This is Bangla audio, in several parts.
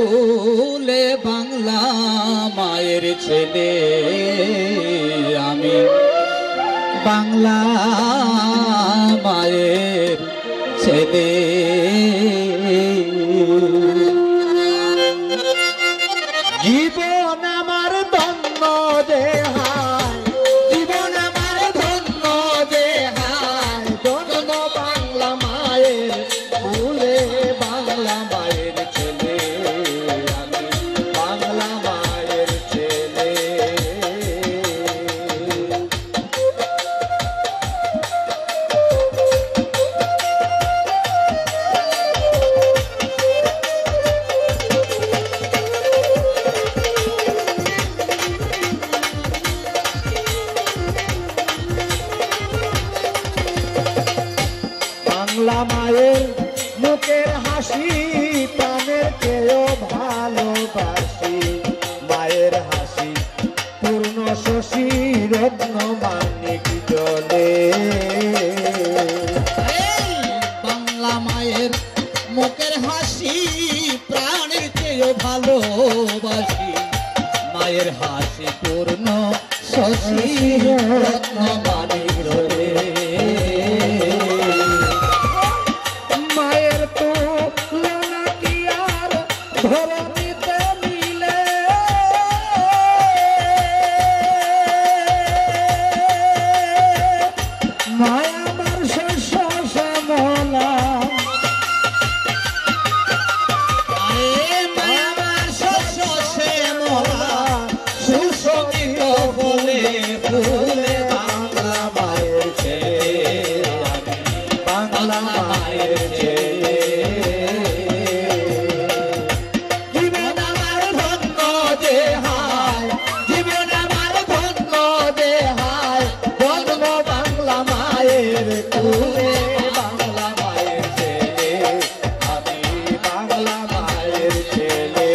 কুলে বাংলা মায়ের ছেলে আমি বাংলা মায়ের ছেলে জীবন আমার ধন্য দেহায় জীবন আমার ধন্য দেহায় জন্ম বাংলা মায়ের কুলে বাংলা মায়ের ছেলে আমি বাংলা মায়ের ছেলে বাংলা মায়ের মুখের হাসি প্রাণের চেয়েও ভালোবাসি মায়ের হাসি পূর্ণ শশী রত্ন মানিক জলে বাংলা মায়ের মুখের হাসি প্রাণের চেয়েও ভালোবাসি মায়ের হাসি পূর্ণ শশী রত্ন মানিক জলে মায়ের তুলনা কি আর ধরণীতে মিলে মায়া আমার শস্য শ্যামলা সুসংগীত বলে ফুলে বাংলা মায়ের ছেলে আমি বাংলা মায়ের ছেলে জীবন আমার ধন্য দেহায় জীবন আমার ধন্য দেহায় জন্ম বাংলা মায়ের কুলে বাংলা মায়ের ছেলে আমি বাংলা মায়ের ছেলে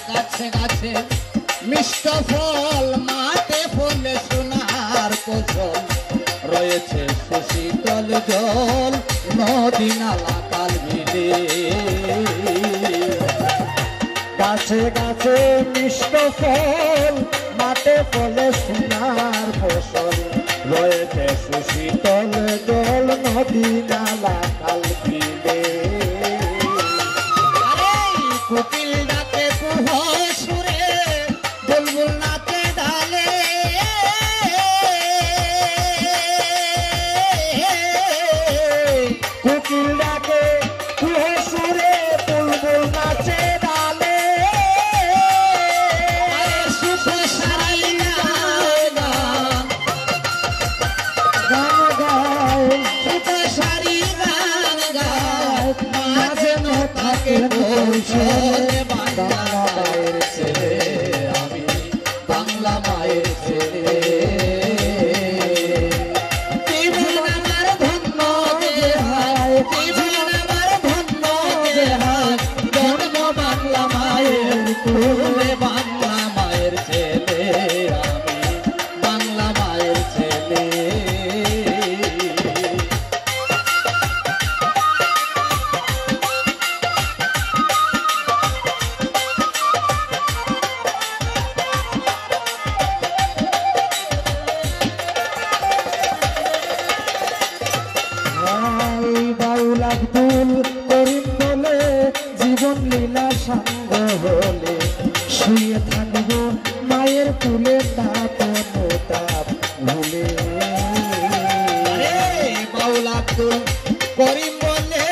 গাছে গাছে মিষ্ট ফল মাঠে ফলে সোনার কোসল রয়েছে সুশীতল জল নদী নালা কাল মিলে গাছে গাছে মিষ্ট ফল মাঠে ফলে সোনার ফসল রয়েছে সুশীতল জল নদী নালা খাল বিলে কোকিল ডাকে কুহ সুরে বুলবুল নাচে ডালে কোকিল ডাকে কুহ সুরে বুলবুল নাচে ডালে সুখ সারাই গান গান গায় সুখ সারি গান গায় মাঝে থাকে কৌশলে বাংলা মায়ের ছেলে আমি বাংলা মায়ের ছেলে জীবন আমার ধন্য দেহায় জীবন আমার ধন্য দেহায় জন্ম বাংলা মায়ের কুলে বাংলা মায়ের ছেলে আমি বাংলা মায়ের ছেলে বাউল আব্দুল করিম বলে জীবন লীলা সাঙ্গ হলে শুয়ে থাকবো মায়ের কুলে তাপ তাপ ভুলে বাউল আব্দুল করিম বলে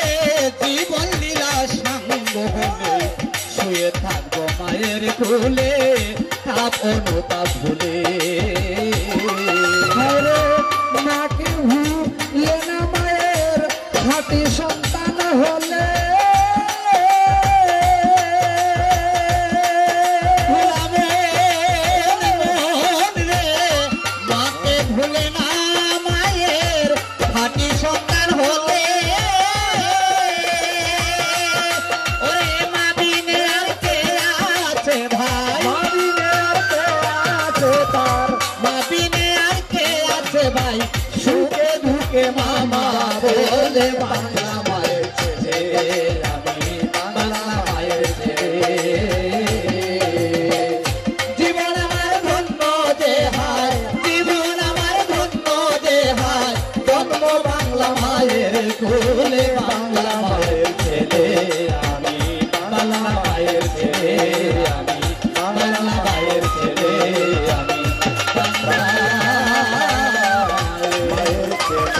জীবন লীলা সাঙ্গ হলে শুয়ে থাকবো মায়ের কুলে তাপ অনুতাপ ভুলে মাকে ভুলে না মায়ের হাতি সন্তান হলে মাকে ভুলে না মায়ের হাতি সন্তান হলে আমাকে মামা বলে বাংলা মায়ের ছেলে আমি বাংলা মায়ের ছেলে জীবন আমার ধন্য যে হায় জীবন আমার ধন্য যে হায় জন্ম বাংলা মায়ের কোলে বাংলা মায়ের ছেলে আমি বাংলা মায়ের ছেলে আমি বাংলা মায়ের ছেলে আমি বাংলা মায়ের ছেলে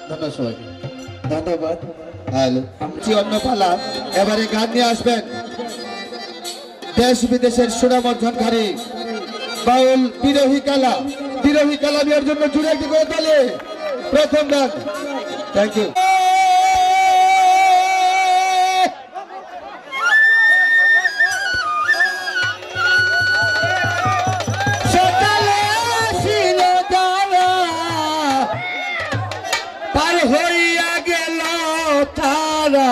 ধন্যবাদ সবাইকে ধন্যবাদ হ্যালো অন্নপালা এবারে গান নিয়ে আসবেন দেশ বিদেশের সুনাম অর্জনকারী বাউল বিরোহী কালা বিয়ের জন্য জুড়ে একটি করে তালে প্রথম গান থ্যাংক ইউ পার হইয়া গেল তারা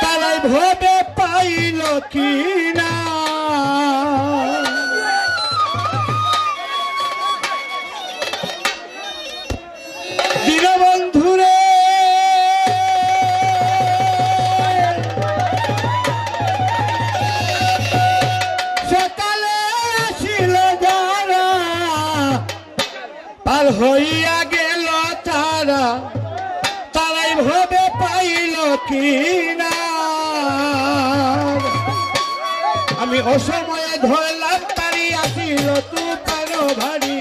তারাই ভবে পাইল কিনা দীনবন্ধুরে সকালে আসিল যারা পার হইয়া গেল তারা তারাই ভবে পাইল কিনা আমি অসময়ে ধরলাম পারি আসিল তুফান ভারী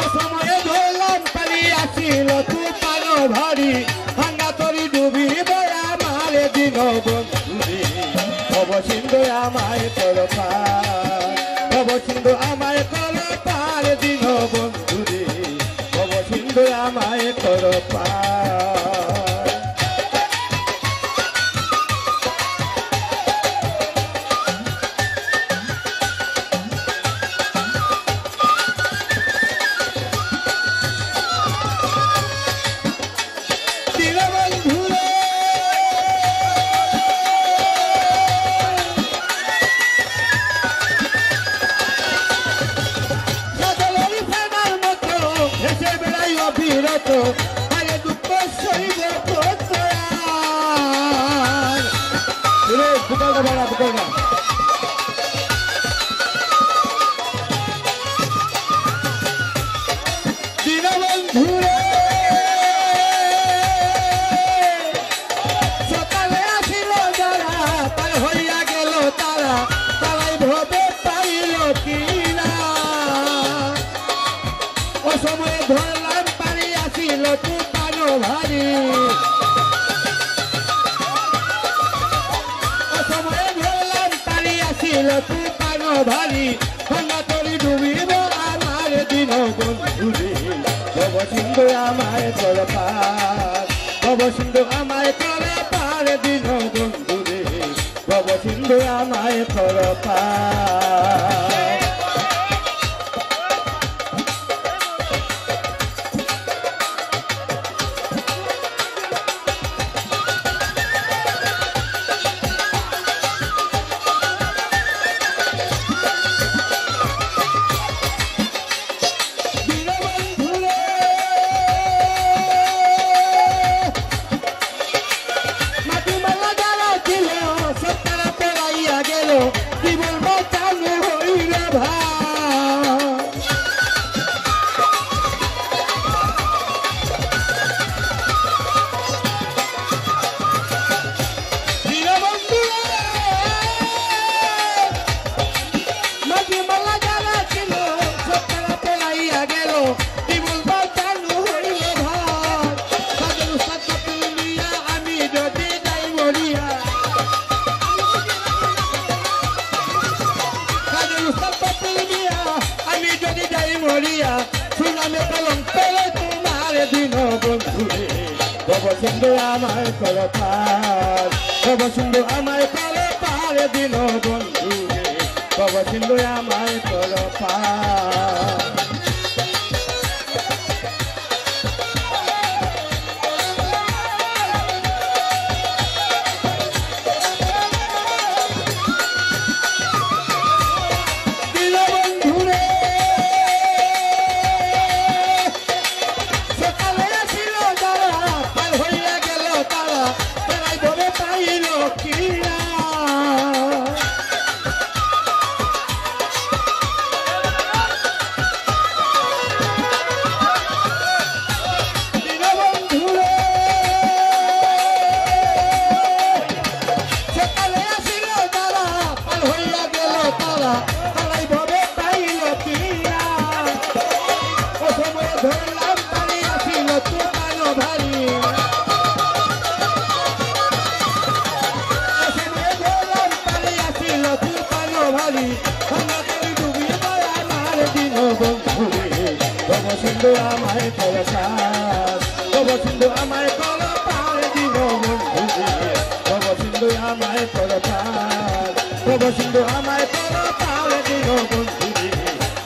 অসময়ে ধরলাম পারি আসিল তুফান ভারী ভাঙা তরি ডুবিব আমার দিন বন্ধুরে অবসিন্ধু আমায় তরফার অবসিন্ধু আমায় তরফার দিন বন্ধুরে অবসিন্ধু আমায় তরফার আরে দুঃখ সইব দীনবন্ধুরে সকালে আসিল যারা পার হইয়া গেল তারা তারাই ভবে পাইল কিনা অসময়ে ধরলাম পারি আসিল তুফান ভারী অসময়ে ধরলাম পারি আসিল তুফান ভারী ভাঙা তরি ডুবিব আমার দিন বন্ধুরে অবসিন্ধু আমায় তরফার অবসিন্ধু আমায় তরফার দিন বন্ধুরে অবসিন্ধু আমায় তরফার অবসিন্ধু আমায় তরফার অবসিন্ধু আমায় তরফার দিন বন্ধুরে অবসিন্ধু আমায় তরফার বন্ধুরে ভব সিন্ধু আমায় করো পার ভব সিন্ধু আমায় করো পার দিন বন্ধুরে ভব সিন্ধু আমায় করো পার ভব সিন্ধু আমায় করো পার দিন বন্ধুরে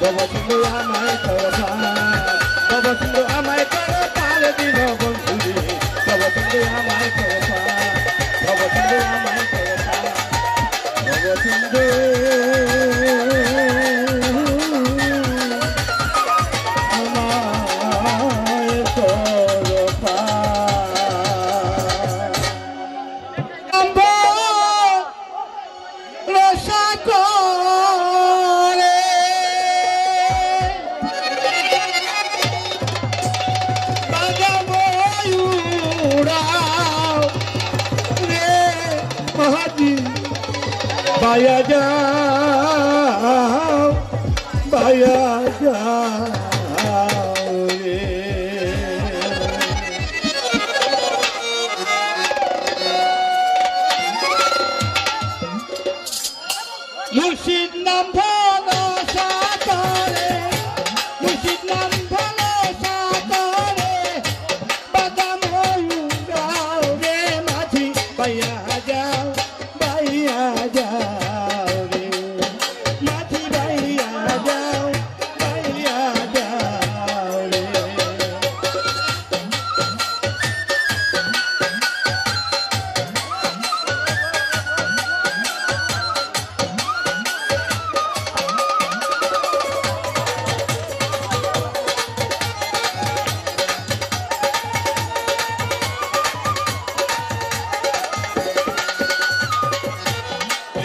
ভব সিন্ধু আমায় করো পার ভব সিন্ধু আমায় করো পার দিন বন্ধুরে ভব সিন্ধু আমায় করো পার ভব সিন্ধু আমায় করো পার ভব সিন্ধু Baya jao, baya jao re. Murshid nam bholo satore, Murshid nam bholo satore, badam hoyu gao re mathi baya jao, baya jao.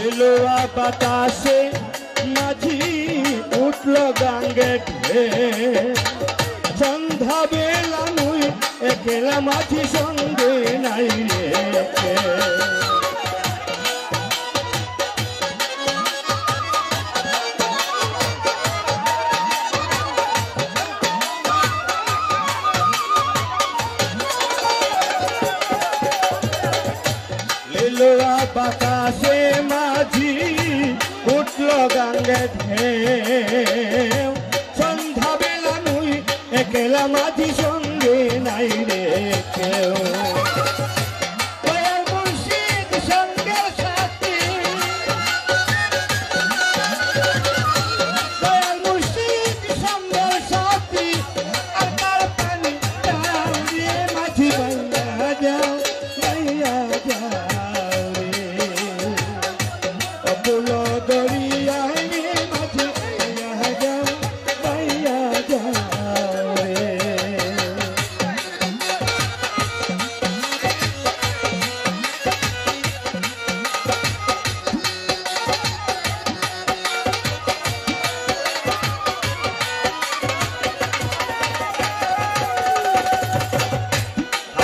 Eloah বাতাসে মাঝি উঠল গাঙ্গে সন্ধ্যা বেলা মুই একলা মাঝি সঙ্গে নাই রে এলোয়া বাতাসে মাঝি উঠল গাঙ্গে সন্ধ্যা বেলা মুই একলা মাঝি সঙ্গে নাই রে কেউ মুর্শিদ সঙ্গে সাথী মুর্শিদ সঙ্গে সাথী আর তার পানি মাঝি বাংলা যাও বাইয়া যাও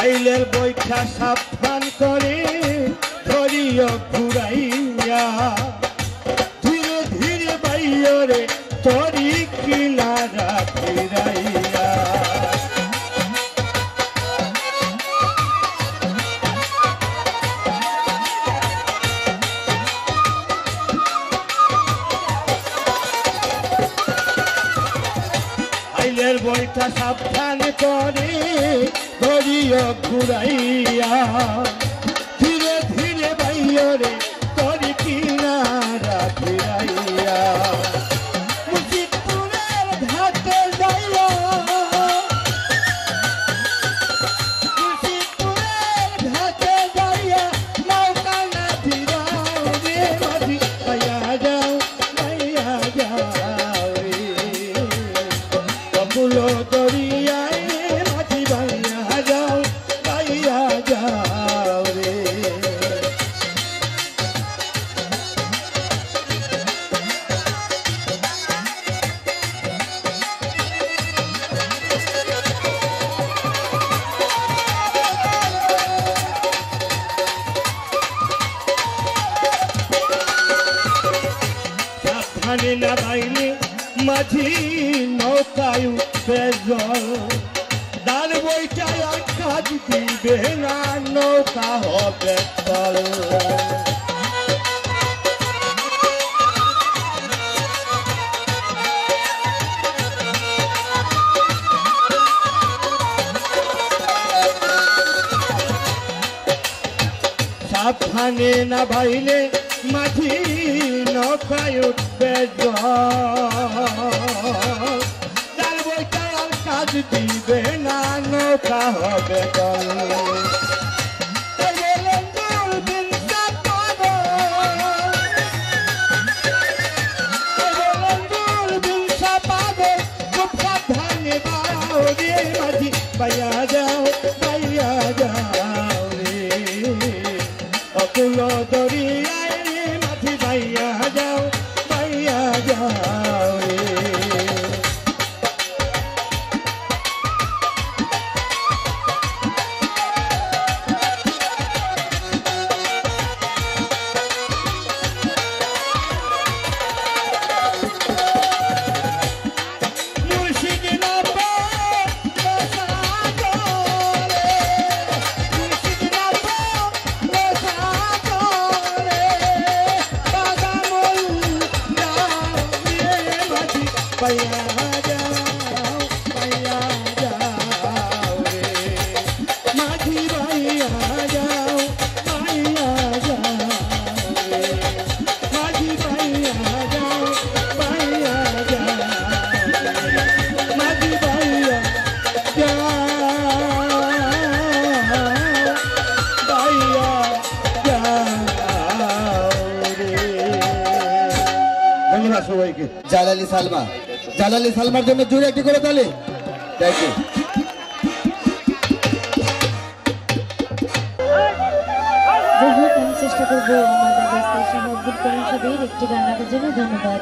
আইলের বৈঠা সাবধান করে ধরিও ঘুরাইয়া ধীরে ধীরে বাইরে তরি কিনারা ফিরাইয়া আইলের বৈঠা সাবধান করে ধরিও ঘুরাইয়া ধীরে ধীরে বাইরে তরি কিনারা ফিরাইয়া মুর্শিদপুরের ঘাটে যাইয়া মুর্শিদপুরের ঘাটে যাইয়া নৌকা না ফিরাও রে মাঝি বাইয়া যাও বাইয়া যাও রে কপুল দরিয়ায় মাঝি বাইয়া যাও বাইয়া যাও রে সাবধানে না বাইলে মাঝি নৌকায় উঠবে জল দার বইটায় আর কাজ দিবে না নৌকা হবে তল সাবধানে না ভাইলে মাঝি নৌকায় উঠবে তার বইটা আর কাজ দিবে না নৌকা হবে জল বাইয়া যাও রে অকুল দরিয়ায় রে মাঝি বাইয়া যাও রে জালালি সালমার জন্য জোরে একটি করে তালি। Thank you. আমি চেষ্টা করবো আমার দাদা আব্দুল করিম সাহেবের একটি গান রাখার জন্য। ধন্যবাদ।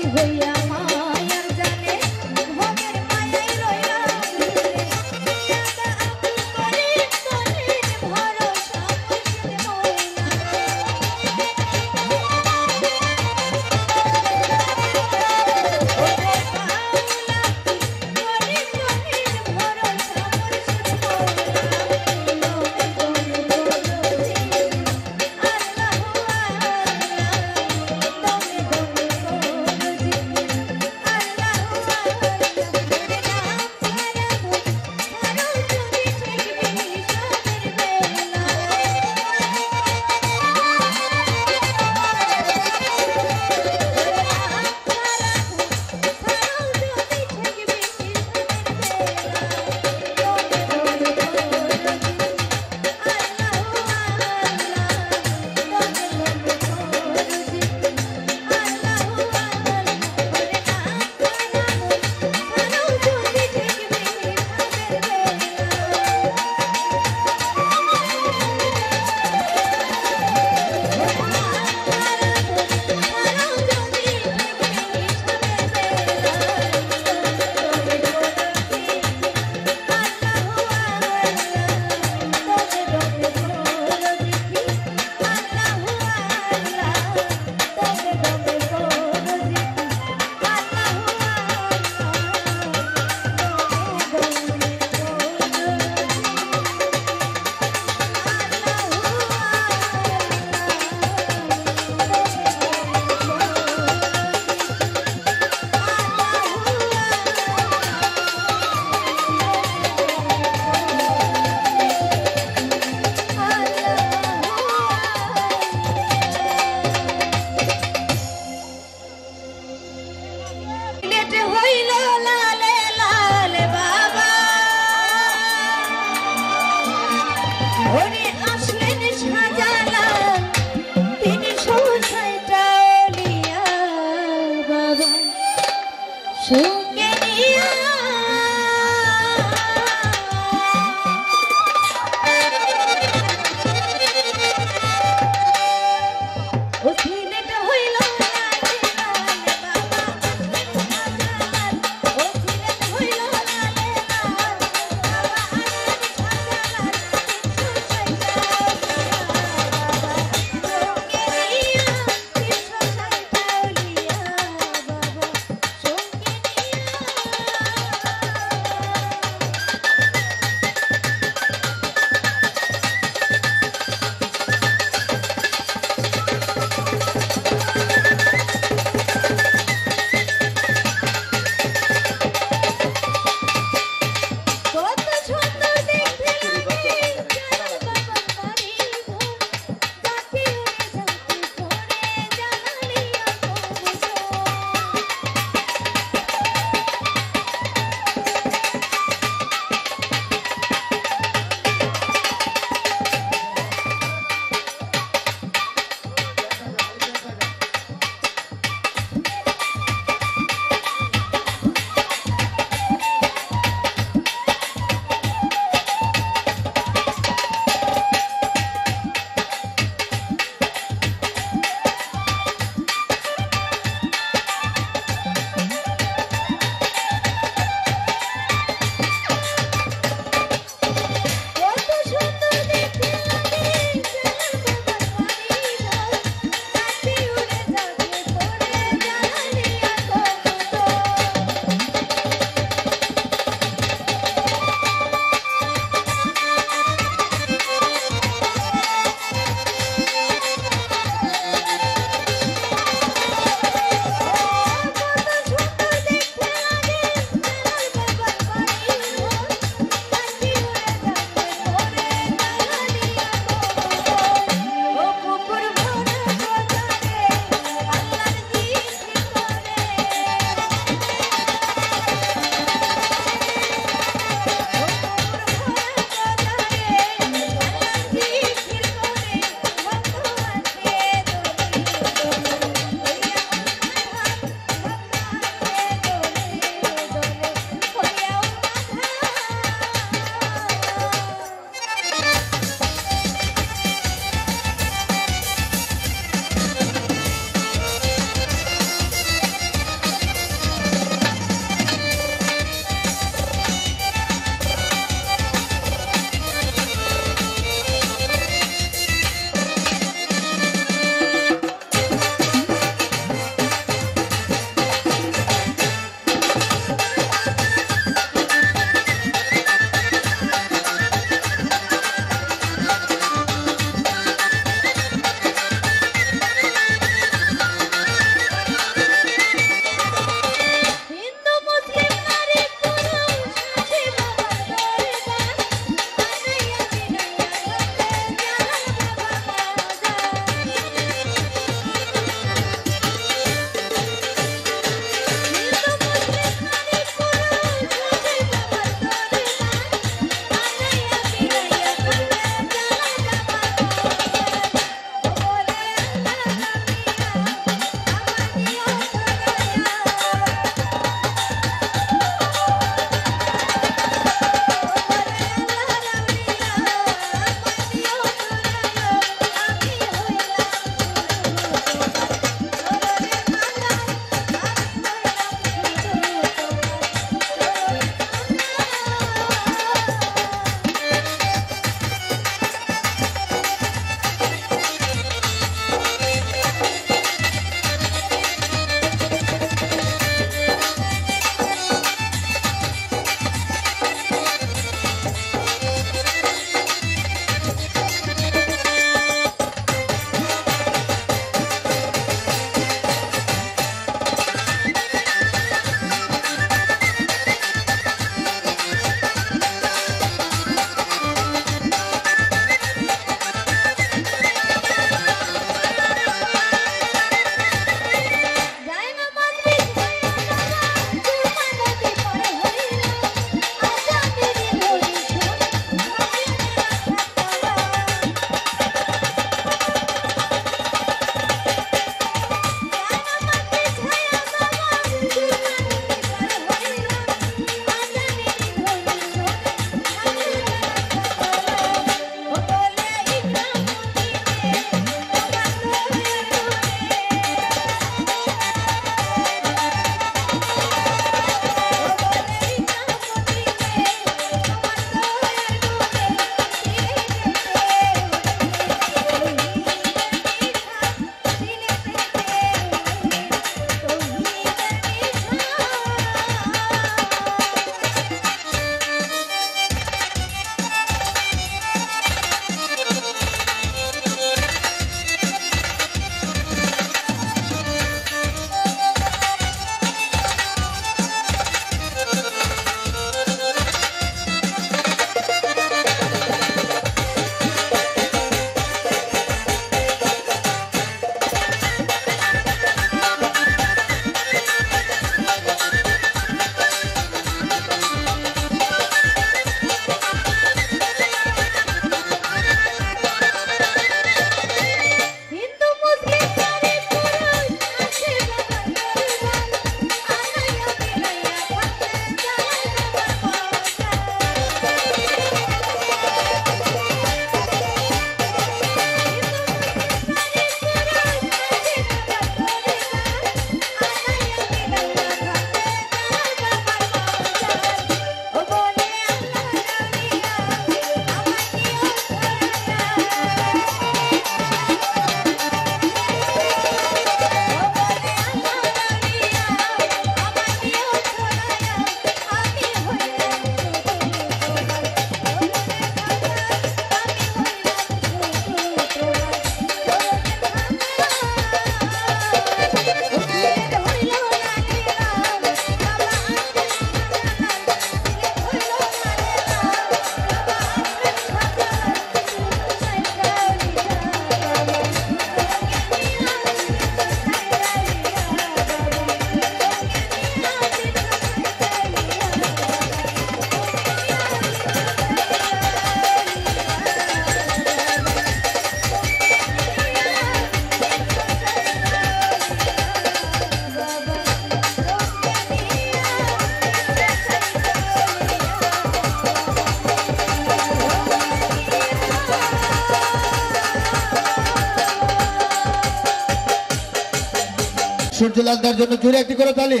সূর্যলালদার জন্য জোরে একটি করে তালি।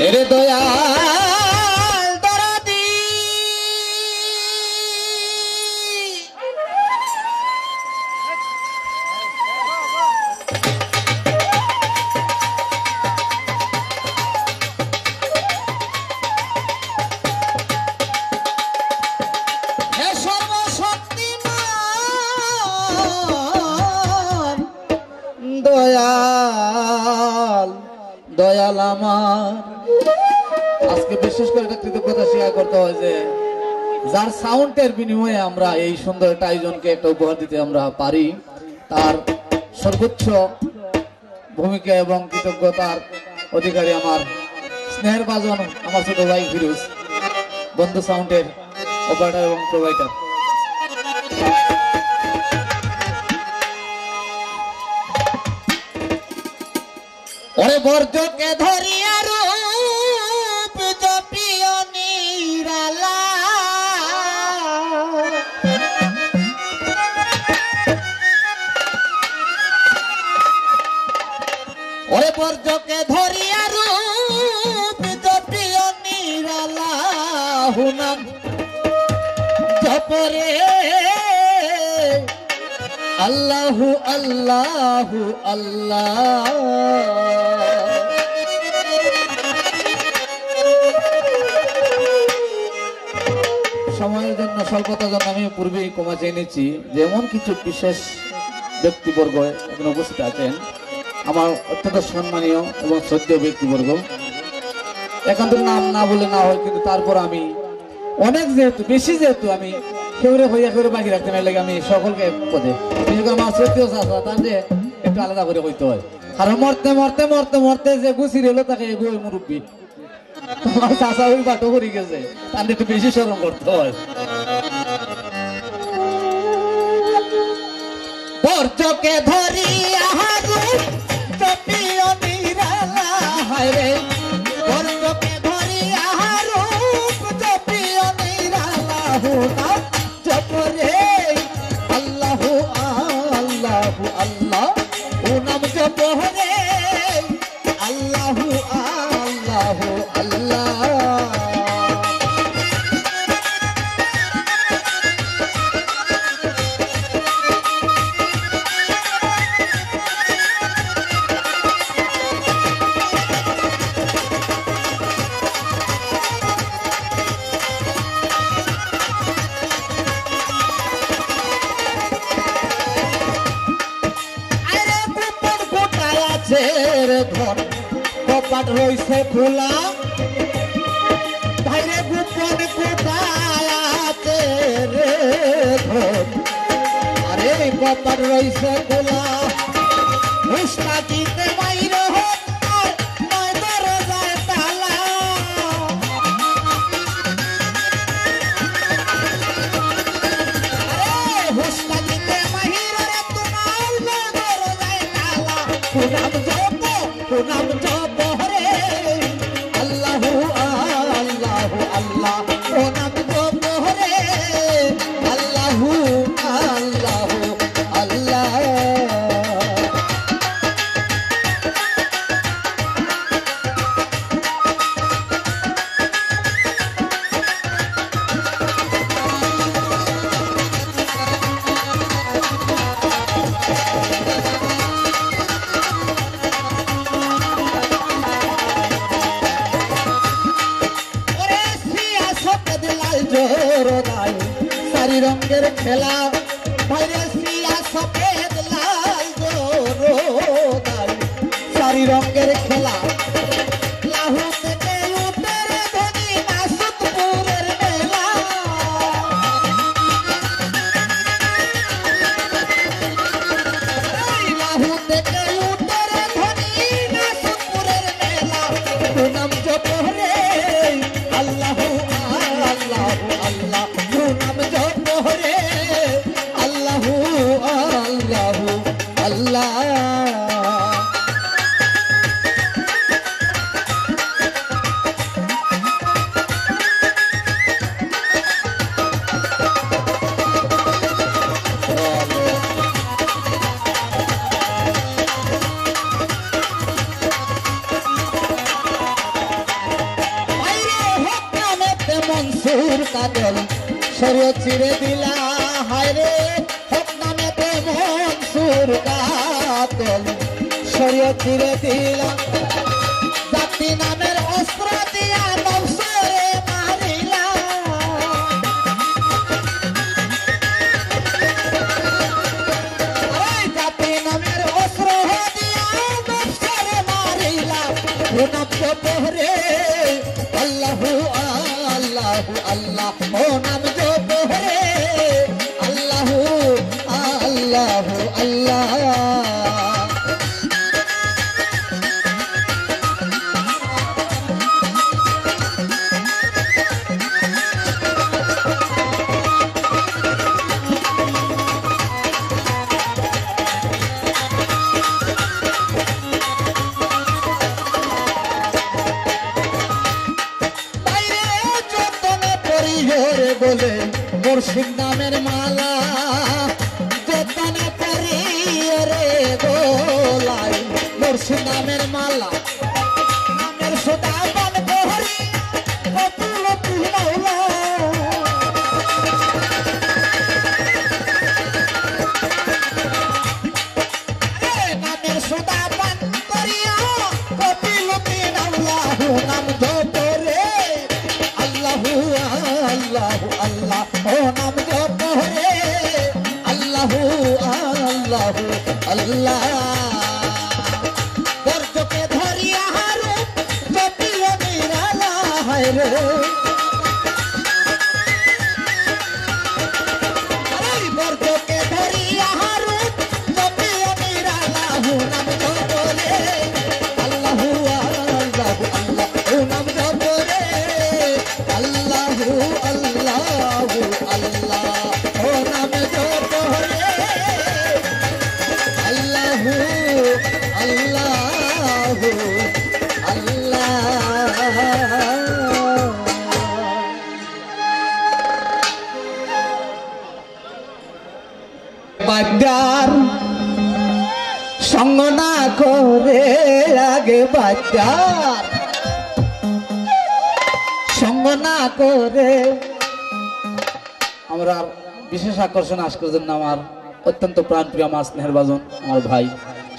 এরে দয়াল দরদি হে সর্বশক্তিমান দয়াল দয়াল আমার আজকে বিশেষ করে একটা কৃতজ্ঞতা স্বীকার করতে হয় যে যার সাউন্ডের বিনিময়ে আমরা এই সুন্দর একটা আয়োজনকে একটা উপহার দিতে আমরা পারি, তার সর্বোচ্চ ভূমিকা এবং কৃতজ্ঞতার অধিকারী আমার স্নেহের বাজন আমার ছোট ভাই ফিরোজ, বন্ধু সাউন্ডের অপারেটর এবং প্রোভাইডার। ওরে বর্জকে ধরিয়া রূপ জপিও নিরালা ওরে বর্জকে ধরিয়া রূপ জপিও নিরালা হুনাম জপরে আল্লাহু আল্লাহু আল্লাহ। সময়ের জন্য স্বল্পতার জন্য আমি পূর্বেই ক্ষমা চেয়ে নিচ্ছি, যেমন কিছু বিশেষ ব্যক্তিবর্গ এখানে উপস্থিত আছেন, আমার অত্যন্ত সম্মানীয় এবং শ্রদ্ধেয় ব্যক্তিবর্গ, একান্ত নাম না বলে না হয়, কিন্তু তারপর আমি অনেক যেহেতু আমি কেউরে হইয়া কেউ বাকি রাখতে না লাগে, আমি সকলকে পদে আমার শ্রদ্ধেয় চাষা তার যে একটু আলাদা করে হইতে হয়, কারণ মরতে মরতে মরতে মরতে যে গুছি রেলো তাকে এগুলো মুরব্বী, তোমার চাষা ওই বাটো করে গেছে, তার একটু বেশি স্মরণ করতে হয়। বর্জকে ধরিয়া জপিও নিরালা রে, বর্জকে ধরিয়া রূপ জপিও নিরালা হুনা জপরে আল্লাহু আল্লাহু আল্লাহ হুনাম জপরে আল্লাহু আল্লাহু আল্লাহ। ধন কপাট রইছে খোলা, ভাইরে গোপন কোথায় আছে রে ধন, আরে কপাট রইছে খোলা, মুস্তাকিতে বাইরে হোক আর নয় দরজায় তালা, আরে মুস্তাকিতে বাইরে তোমার নয় দরজায় তালা, পুনাম পুনাম জপরে আল্লাহু আল্লাহু আল্লাহ পুনাম জপরে আল্লাহু আল্লাহু আল্লাহ। সারি রঙের খেলা ভাইরে সিয়া সফেদ লাল জোরদার, সারি রঙের খেলা লাহু থেকে উঠের ধনী নাসুদপুরের মেলা, লাহু থেকে উঠের ধনী নাসুদপুরের মেলা, পুনাম জপরে আল্লাহু আল্লাহু আল্লাহ নাম জপরে আল্লাহু আল্লাহু আল্লাহ। শরীয়ত ছিঁড়ে দিলা হায় রে হক নামেতে মনসুর কাতল শরীয়ত ছিঁড়ে দিলা জাতি নামের অস্ত্র দিয়া নফসরে মারিলা জাতি নামের অস্ত্র দিয়া নফসরে মারিলা প্রণাম জপরে আল্লাহু আল্লাহু আল্লাহ ও নাম জপরে আল্লাহু আল্লাহু আল্লাহ বলে মুর্শিদ নামের মালা যতনে পারি রে গোলাই মুর্শিদ নামের মালা নামের সদা বন বহরি কপুল তুলাইলা নামের সদা বন করিয়া কপিল তুলাইলা নাম জপরে আল্লাহু আল্লাহু আল্লাহ ও নাম জপরে আল্লাহু আল্লাহু আল্লাহ বর্জকে ধরিয়া হারু জপিল নিরালা হায় রে বর্জকে ধরিয়া হারু জপিল নিরালা নাম জপরে আল্লাহু আল্লাহু আল্লাহ ও নাম জপরে আল্লাহু আল্লাহু আল্লাহ ও নাম জপরে আল্লাহু আল্লাহু আল্লাহ বাদ্যার সঙ্গ না করে আগে বাদ্যার সঙ্গ না করে আমরা বিশেষ আকর্ষণ আজকের জন্য আমার অত্যন্ত প্রাণপ্রিয় আমার স্নেহের বাজন আমার ভাই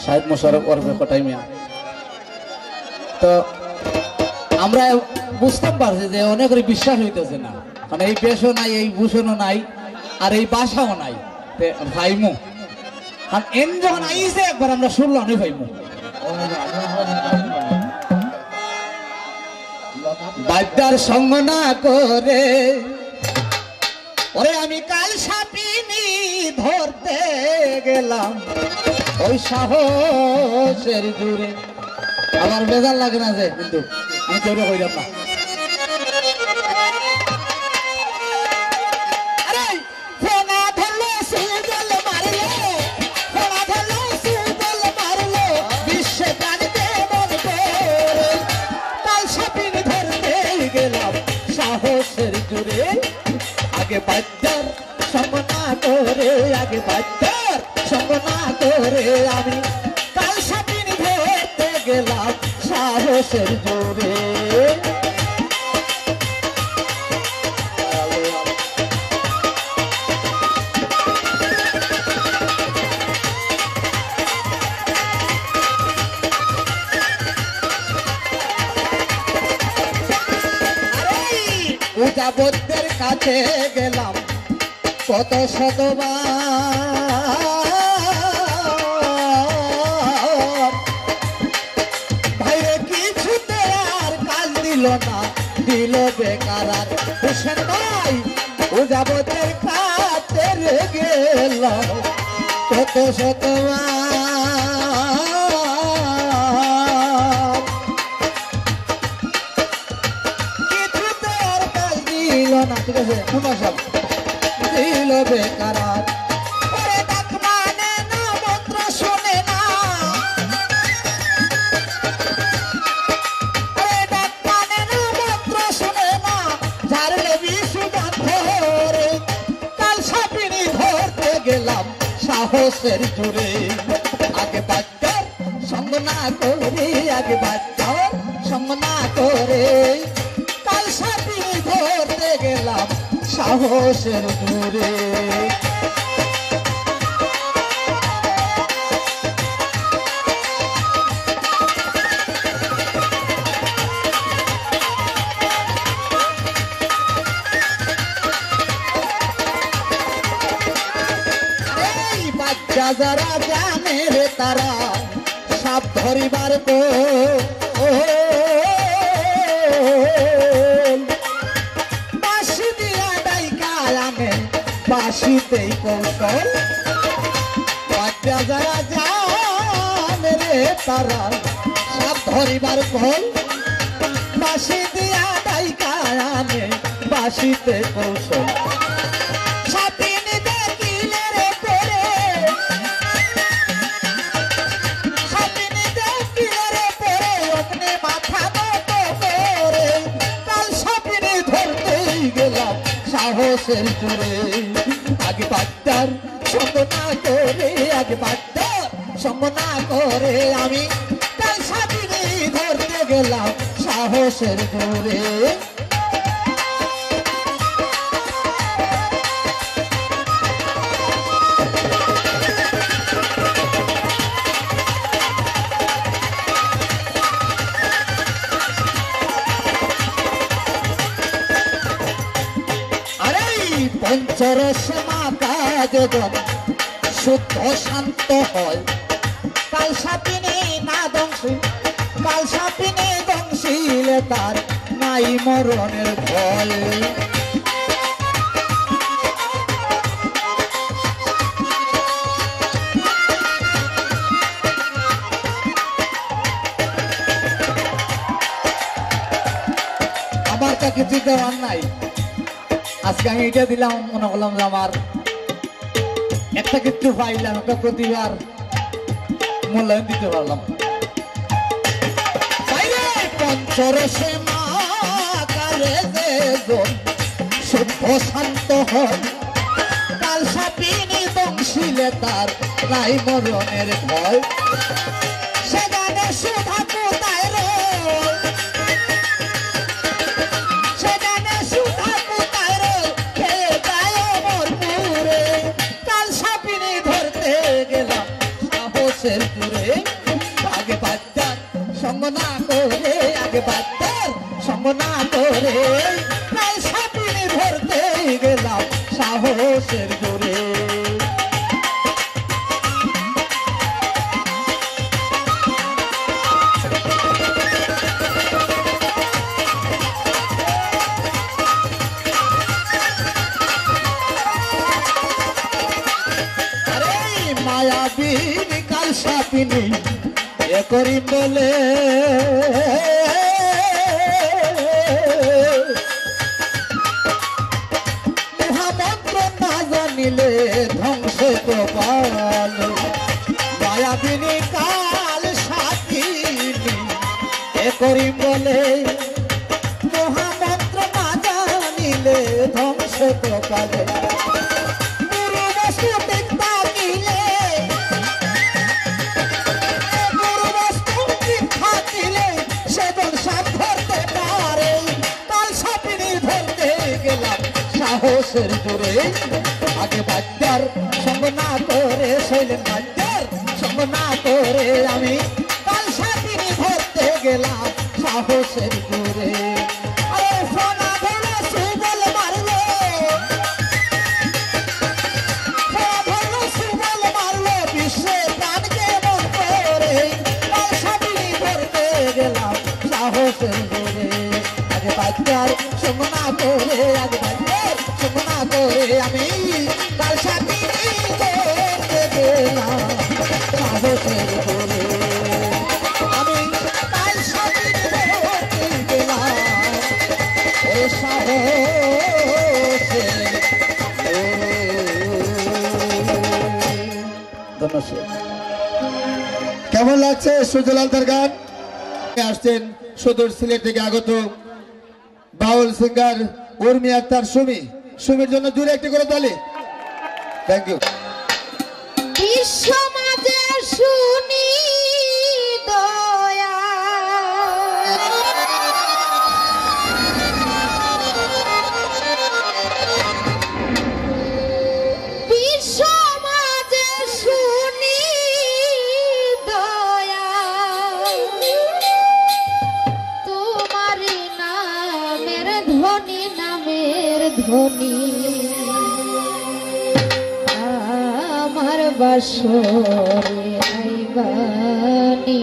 শাহেদ মোশাররফ ওরফে কটাই মিয়া। তো আমরা বুঝতে পারছি যে অনেকের বিশ্বাস হইতেছে না, মানে এই বেশও নাই, এই ভূষণও নাই, আর এই বাসাও নাই ভাইমু। কারণ এন যখন আইসে একবার আমরা শুনলাম নি ভাইমু বাদ্যার সঙ্গ না করে ওরে আমি কাল সাপিনি ধরতে গেলাম ওই সাহসের জুড়ে। আমার বেজার লাগে না যে, কিন্তু আমি কেউ হইলাম না। সাহসের জুড়ে আগে বাদ্যার সঙ্গ না করে, আগে বাদ্যার সঙ্গ না করে আমি কাল সাপিন ধরতে গেলাম সাহসের জুড়ে। পূজাবদ্ধের কাছে গেলাম কত শতবার, ভাইরে কিছুতে আর কাল দিল না, দিল বেকার। আর হোসেন ভাই পূজাবদ্ধের কাছে গেলাম কত শতবার, কিছুতে আর কাল দিল না, ঠিক আছে দিল বেকার। ওরে ডাক মানে না, মন্ত্র শোনে না, ওরে ডাক মানে না, মন্ত্র শোনে না, ঝাড়লে বিশু ধরে কাল সাপিনি ধরতে গেলাম সাহসের জোরে। আগে বাচ্চার সঙ্গ না করে, আগে বাচ্চার সঙ্গ না করে কাল সাপিনি ধরতে গেলাম সাহসের জোরে। যারা জানে রে তারা সাপ ধরিবার তো বাঁশি দিয়া ডাইকা আনে বাঁশিতেই কৌশল। বাচ্চা যারা জানে রে তারা সাপ ধরিবার কল বাঁশি দিয়া ডাইকা আনে বাঁশিতে কৌশল। সাহসের জোরে আগে বাচ্চার সঙ্গ না করে আগে বাচ্চার সঙ্গ না করে আমি তাই সাথে ধরতে গেলাম সাহসের জোরে। পঞ্চরস মাতা যখন শুদ্ধ শান্ত হয় কাল সাপিনে না দংশীল কাল সাপিনে দংশীল তার নাই মরণের ভয়। আমার কাছে কিছু দেওয়ার নাই, আজকে আমি এটা দিলাম মনে করলাম যে আমার একটা কিছু পাইলাম, একটা প্রতিবার মূল্যায়ন দিতে পারলাম। পঞ্চরসে মাতারে শুদ্ধ শান্ত হয় কাল সাপিনী দংশিলে তার নাই মরণের ভয়। সেখানে সুধা কোথায় রে আগে বাচ্চার সঙ্গ না করে আগে বাচ্চার সঙ্গ না করে সাপিনে ধরতে গেলাম সাহসের জোরে। আরে মায়াবীর কাল সাপিনী এ করি বলে মহামন্ত্র না জানিলে ধ্বংস কপাল। মায়াবিনী কাল সাপিনী এ করি বলে মহামন্ত্র না জানিলে ধ্বংস কপালে। সাহসের জোরে আগে বাচ্চার সঙ্গ না করে শৈলেন বাচ্চার সঙ্গ না করে আমি কাল সাপিনী ধরতে গেলাম সাহসের জোরে। সাহসের জোরে আগে বাচ্চার সঙ্গ না করে আগে বাচ্চার সঙ্গ না করে আমি কাল সাপিনী ধরতে গেলাম সাহসের জোরে। আমি কাল সাপিনী ধরতে গেলাম সাহসের জোরে। কেমন লাগছে সুজলাল তার গান? আসছেন সুদূর সিলেট থেকে আগত বাউল সিঙ্গার উর্মি আক্তার সুমি। সুমির জন্য জুড়ে একটি করে তালি। Thank you. বিশ্ব মাঝে শুনি দয়া বাসরে আইবানি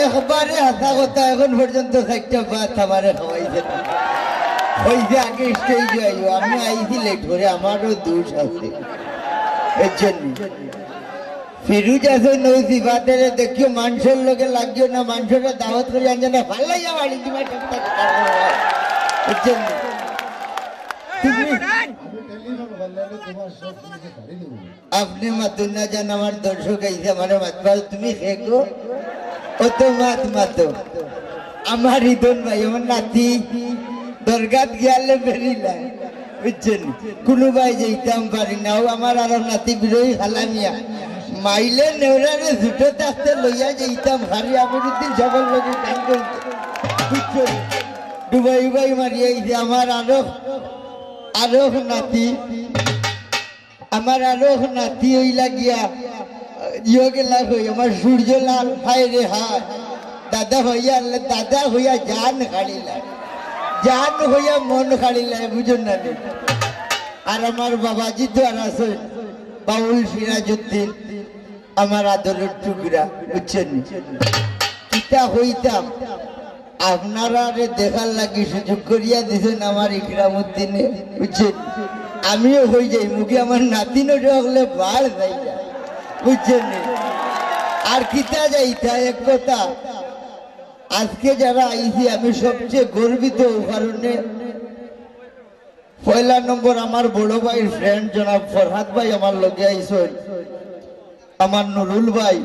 একবারে হাসা কথা এখন পর্যন্ত একটা ভাত আমারে খাওয়াইছে না। ওই যে আগে স্টেজে আইব আমি আইছি লেট করে আমারও দোষ আছে এর জন্য। ফিরুজ আছে নৌসি বাজারে দেখিও মানুষের লোকে লাগিও না, মানুষেরা দাওয়াত করে আনছে না ভালো লাগা বাড়ি দিবা এর জন্য। আপনি মাতুন না জান আমার দর্শক আইসে আমার মাতবার তুমি খেকো ও তো মাতো আমার হৃদন ভাই আমার নাতি দরগাত গিয়ালে বেরিলাম বুঝছেন, কোনো ভাই যেতাম পারি না। ও আমার আরো নাতি বিরোহী খালামিয়া মাইলে নেওরারে জুটো থাকতে লইয়া যেতাম হারি আমিরুদ্দিন সবার লোক গান করতে বুঝছেন। ডুবাই উবাই মারিয়াইছে আমার আরো নাতি, আমার আরো নাতি হইলা গিয়া ইয়ে গেলা হই আমার সূর্যলাল হায় রে হায় দাদা হইয়া দাদা হইয়া জান খাড়িলা, জান হইয়া মন খাড়িলা বুঝুন না। আর আমার বাবাজি তো আর আছে বাউল সিরাজউদ্দিন আমার আদরের টুকরা বুঝছেন। কিতা হইতাম আপনারা দেখার লাগি সুযোগ করিয়া দিছেন আমার ইকরামউদ্দিনে বুঝছেন। আমিও হয়ে যাই মুখে আমার নাতিনও হলে বাড় যাই বুঝছেন। আর কিতা যাইতা এক কথা আজকে যারা আইছি আমি সবচেয়ে গর্বিত কারণে পয়লা নম্বর আমার বড় ভাইয়ের ফ্রেন্ড জনাব ফরহাদ ভাই আমার লগে আইসন, আমার নুরুল ভাই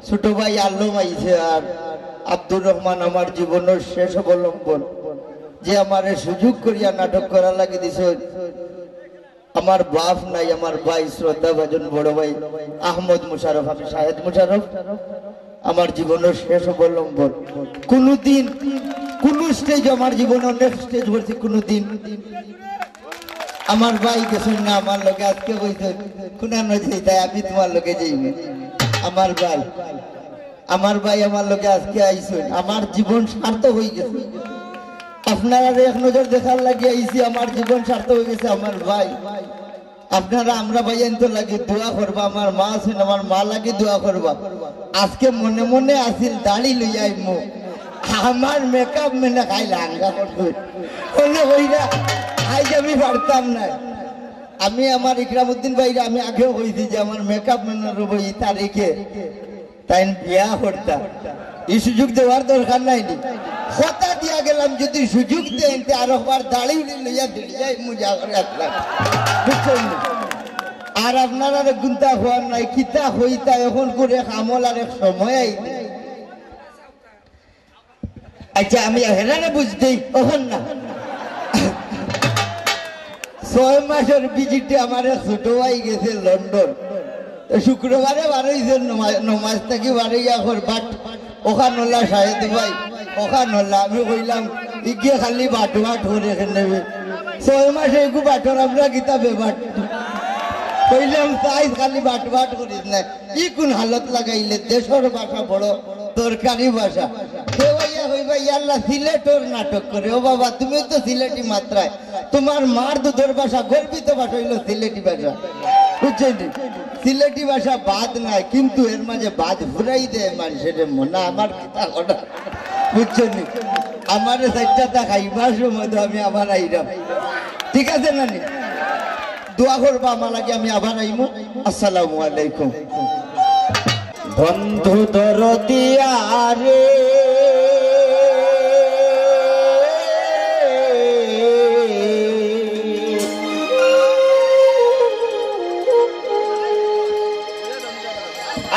ছোট ভাই আলম আইছে, আর আব্দুর রহমান আমার জীবনের শেষ অবলম্বন যে আমার সুযোগ করিয়া নাটক করা লাগে দিছ। আমার বাপ নাই আমার ভাই শ্রদ্ধা ভাজন বড় ভাই আহমদ মুশারফ, আমি শাহেদ মুশারফ আমার জীবনের শেষ অবলম্বন। কোনদিন কোন স্টেজ আমার জীবনে অনেক স্টেজ বলছি, কোনদিন আমার ভাই গেছেন না আমার লোকে আজকে বলছে কোনানো যাই তাই আমি তোমার লোকে যাইনি। আমার ভাই আমার লোকে আজকে আইসেন, আমার জীবন সার্থক হয়ে গেছে। আপনারা এক নজর দেখার লাগে আইসি আমার জীবন সার্থক হয়ে গেছে। আমার ভাই আপনারা আমরা ভাই তো লাগে দোয়া করবা, আমার মা আছেন আমার মা লাগে দোয়া করবা। আজকে মনে মনে আসিল দাড়ি লইয়া আইমু আমার মেকআপ মেনে খাইলে আঙ্গা করবে হইরা আজ আমি পারতাম না। আমি আমার ইকরামউদ্দিন ভাইরা আমি আগেও কইছি যে আমার মেকআপ মেনে রব এই তারিখে তাই বিয়া করতাম। এই সুযোগ দেওয়ার দরকার নাই, কথা দিয়া গেলাম যদি সুযোগ দেন আর একবার দাড়ি লইয়া দিলে মজা করে আসলাম বুঝছেন। আর আপনারা গুন্তা হওয়ার নাই কিতা হইতা এখন করে আমল আর এক সময় আইতে। আচ্ছা আমি হেরানে বুঝতেই তখন না 6 মাসের ভিজিটে আমার ছোট ভাই গেছে লন্ডন, শুক্রবারে বারোইছে নমাজ থাকি বারোইয়া বাট ওখান হল্লা শাহেদ ভাই ওখান হল্লা আমি কইলাম ইগিয়ে খালি বাট করে নেবে 6 মাসে একটু বাটর আমরা গীতা বেবাট কইলাম তাই খালি বাট করিস না। ই কোন হালত লাগাইলে দেশের ভাষা বড় দরকারি ভাষা। সিলেটর নাটক করে ও বাবা তুমি তো সিলেটি মাত্রায়, তোমার মার দুধের ভাষা গর্বিত ভাষা হইলো সিলেটি ভাষা বুঝছেন। সিলেটি ভাষা বাদ নাই কিন্তু এর মাঝে বাদ ঘুরাই দেয় মানুষের মনে আমার কথা কটা বুঝছেন। আমার সাইডটা খাইবার সময় তো আমি আবার আইরাম, ঠিক আছে না? দোয়া করবা আমার আগে আমি আবার আইমু। আসসালামু আলাইকুম। বন্ধু দরদিয়া রে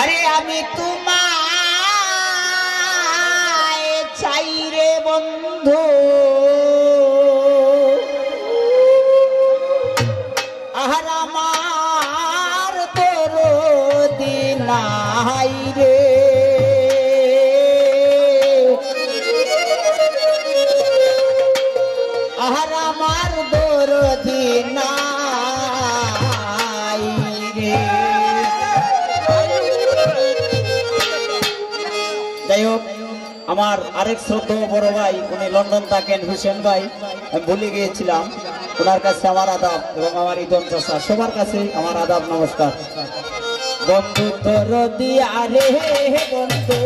আরে আমি তোমায় চাই রে বন্ধু, আর আমার দরদি নাই রে। আর আমার দরদি নাই রে। যাই হোক আমার আরেক শ্রদ্ধেয় বড় ভাই উনি লন্ডন থাকেন হুসেন ভাই, আমি ভুলে গিয়েছিলাম, ওনার কাছে আমার আদাব এবং আমার ঈদন চাষা সবার কাছে আমার আদাব নমস্কার। বন্ধু তোর দিয়া রে বন্ধু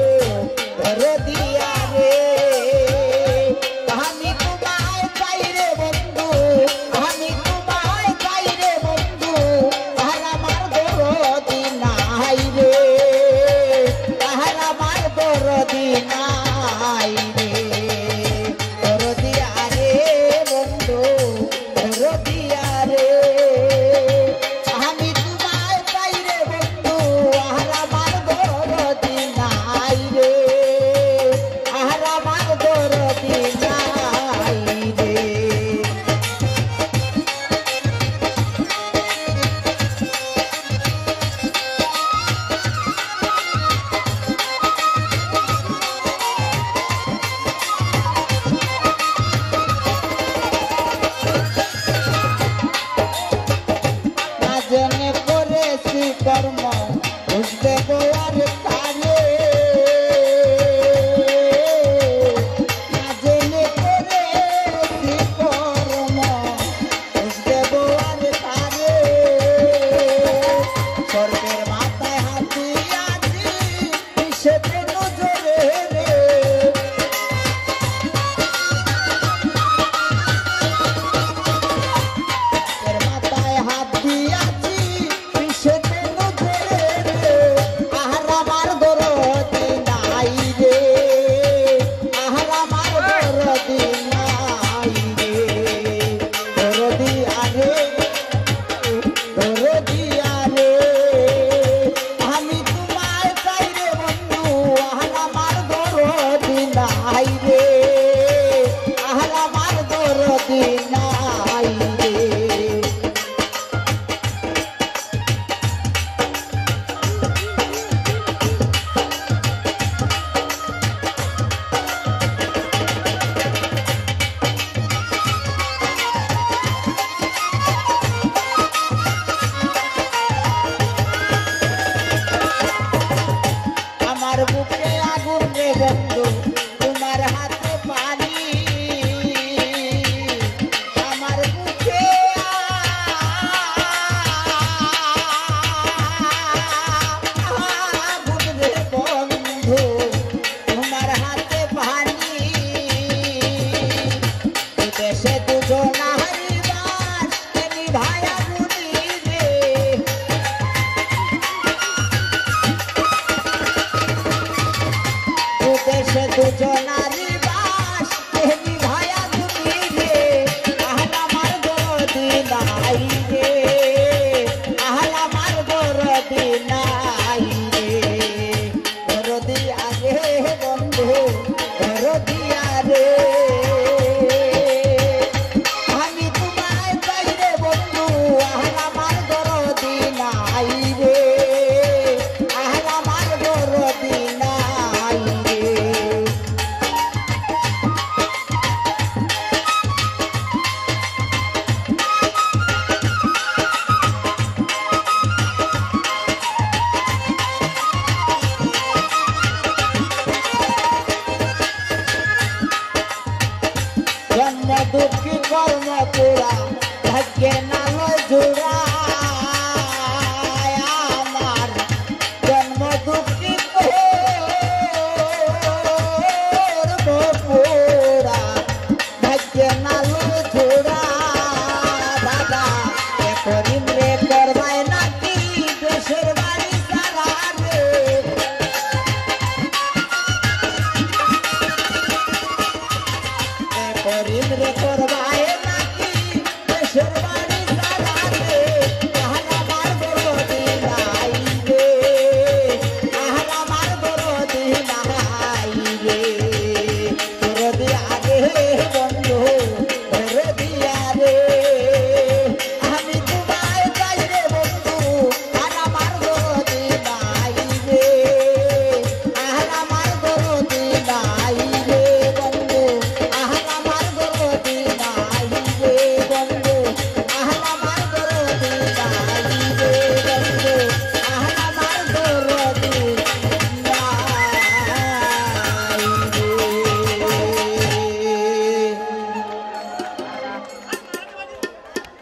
দিয়া রে আমি তোমায় চাই রে বন্ধু আমি তোমায় চাই রে বন্ধু আর আমার দরদি নাই রে আর আমার দরদি নাই রে দরদিয়া রে বন্ধু দরদিয়া রে আমি তোমায় চাই রে বন্ধু আর আমার দরদি নাই রে আর আমার দরদি নাই রে না জেনে করেছি কর্ম বুঝতে গোয়ার কারে না জেনে করেছি কর্ম বুঝতে গোয়ার কারে স্বর্গের মাথায় হাতি আছি সেতে নজরে রে মাথায় হাত দিয়াছি পিছেতে নজরে রে আহার আমার দরদি নাই রে আহার আমার দরদি নাই রে দরদি আরে দরদি আরে আমি তোমায় চাই রে বন্ধু আহার আমার দরদি নাই রে আহার আমার দরদি নাই রে